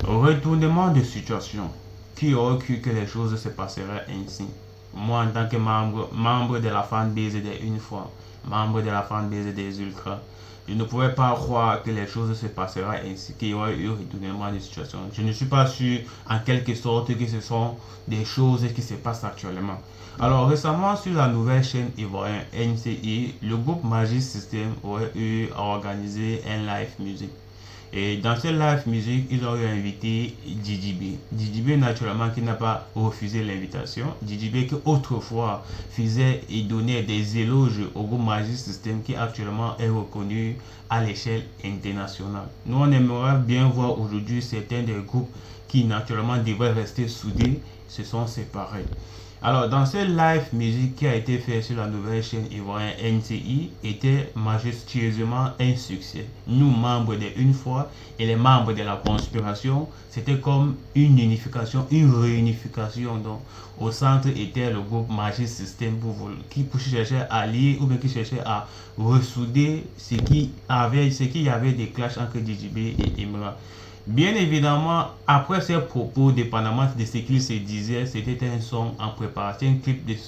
Retournement de situation. Qui aurait cru que les choses se passeraient ainsi? Moi, en tant que membre de la fanbase des Une Fois, membre de la fanbase des Ultras, je ne pouvais pas croire que les choses se passeraient ainsi, qu'il y aurait eu retournement de situation. Je ne suis pas sûr, en quelque sorte, que ce sont des choses qui se passent actuellement. Alors, récemment, sur la nouvelle chaîne ivoirienne NCI, le groupe Magic System aurait eu à organiser un live music. Et dans ce live music, ils ont eu invité DJB. DJB, naturellement, qui n'a pas refusé l'invitation. DJB qui autrefois faisait et donnait des éloges au groupe Magic System qui actuellement est reconnu à l'échelle internationale. Nous, on aimerait bien voir aujourd'hui certains des groupes qui naturellement devraient rester soudés se sont séparés. Alors, dans ce live musique qui a été fait sur la nouvelle chaîne ivoirienne NTI, était majestueusement un succès. Nous, membres de Une Fois et les membres de la conspiration, c'était comme une unification, une réunification. Donc, au centre était le groupe Magic System qui cherchait à lier ou bien qui cherchait à ressouder ce qui y avait des clashs entre DJB et Imra. Bien évidemment, après ces propos, dépendamment de ce qu'il se disait, c'était un son en préparation,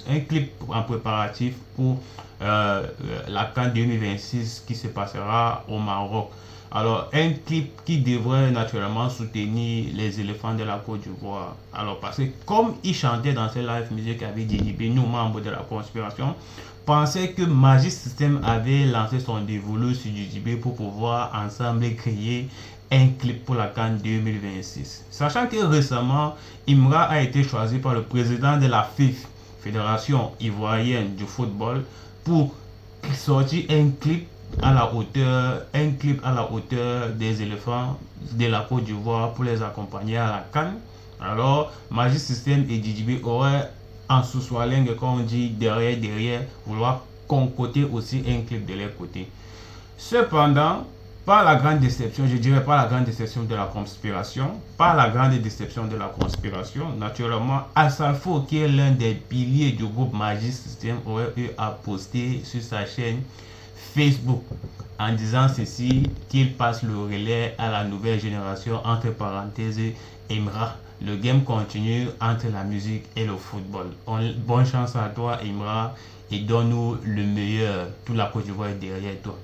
un clip en préparatif pour la CAN 2026 qui se passera au Maroc. Alors, un clip qui devrait naturellement soutenir les éléphants de la Côte d'Ivoire. Alors, parce que comme il chantait dans ce live musique avec DJB, nous, membres de la conspiration, pensaient que Magic System avait lancé son dévolu sur DJB pour pouvoir ensemble créer un clip pour la CAN 2026. Sachant que récemment, Imra a été choisi par le président de la FIF, Fédération Ivoirienne du Football, pour sortir un clip à la hauteur des éléphants de la Côte d'Ivoire pour les accompagner à la CAN. Alors, Magic System et DJB auraient en sous-soiling, comme on dit, derrière, vouloir concocter aussi un clip de leur côté. Cependant, pas la grande déception, je dirais pas la grande déception de la conspiration, pas la grande déception de la conspiration. Naturellement, Asalfo, qui est l'un des piliers du groupe Magic System, aurait eu à poster sur sa chaîne Facebook en disant ceci, qu'il passe le relais à la nouvelle génération, entre parenthèses, Imra. Le game continue entre la musique et le football. Bonne chance à toi, Imra, et donne-nous le meilleur. Toute la Côte d'Ivoire est derrière toi.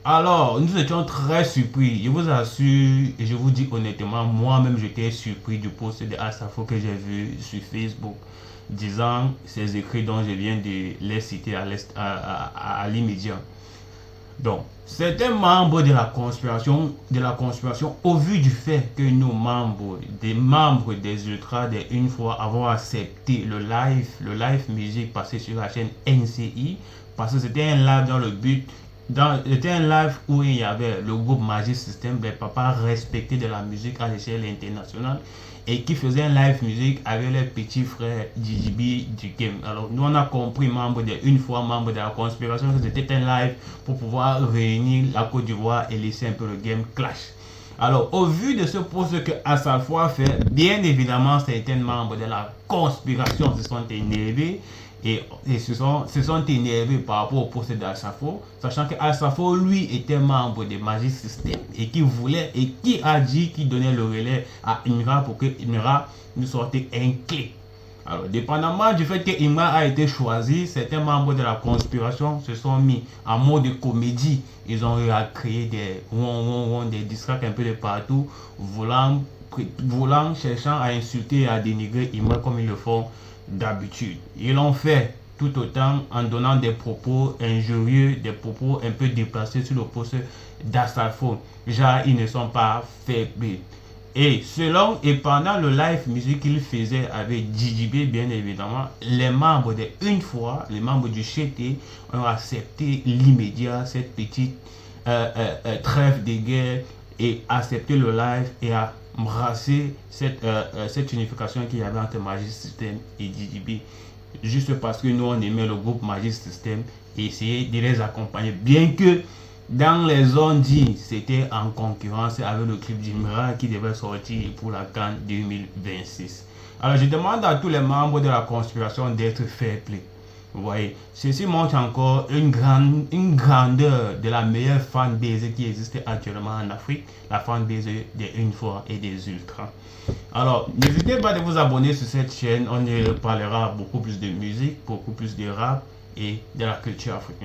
Alors, nous étions très surpris. Je vous assure, et je vous dis honnêtement, moi-même j'étais surpris du post de Asafo que j'ai vu sur Facebook, disant ces écrits dont je viens de les citer à l'immédiat. Donc, certains membres de la conspiration, au vu du fait que nous, membres des Ultras, des Une Fois, avons accepté le live musique passé sur la chaîne NCI, parce que c'était un live dans le but c'était un live où il y avait le groupe Magic System, des papas respectés de la musique à l'échelle internationale et qui faisait un live musique avec les petits frères DJB du game. Alors nous on a compris, membres de Une Fois, membres de la conspiration, que c'était un live pour pouvoir réunir la Côte d'Ivoire et laisser un peu le game clash. Alors, au vu de ce poste que Asalfo a fait, bien évidemment, certains membres de la conspiration se sont énervés et se sont énervés par rapport au poste d'Asafo, sachant que Asafo, lui, était membre de Magic System et qui a dit qu'il donnait le relais à Imra pour que Imra nous sortait un clip. Alors, dépendamment du fait que Imra a été choisi, certains membres de la conspiration se sont mis en mode comédie. Ils ont eu à créer des distracts un peu de partout, cherchant à insulter et à dénigrer Imra comme ils le font d'habitude. Ils l'ont fait tout autant en donnant des propos injurieux, des propos un peu déplacés sur le poste d'Assalfo. Genre, ils ne sont pas faibles. Et selon et pendant le live musique qu'il faisait avec DJB, bien évidemment, les membres de Une Fois, les membres du CT, ont accepté l'immédiat cette petite trêve de guerre et accepté le live et a embrassé cette unification qu'il y avait entre Magic System et DJB. Juste parce que nous on aimait le groupe Magic System et essayer de les accompagner. Bien que dans les zones dit, c'était en concurrence avec le clip d'Imra qui devait sortir pour la CAN 2026. Alors je demande à tous les membres de la conspiration d'être fair play. Vous voyez, ceci montre encore une grandeur de la meilleure fanbase qui existe actuellement en Afrique, la fanbase des Une Fois et des Ultras. Alors, n'hésitez pas de vous abonner sur cette chaîne, on y parlera beaucoup plus de musique, beaucoup plus de rap et de la culture africaine.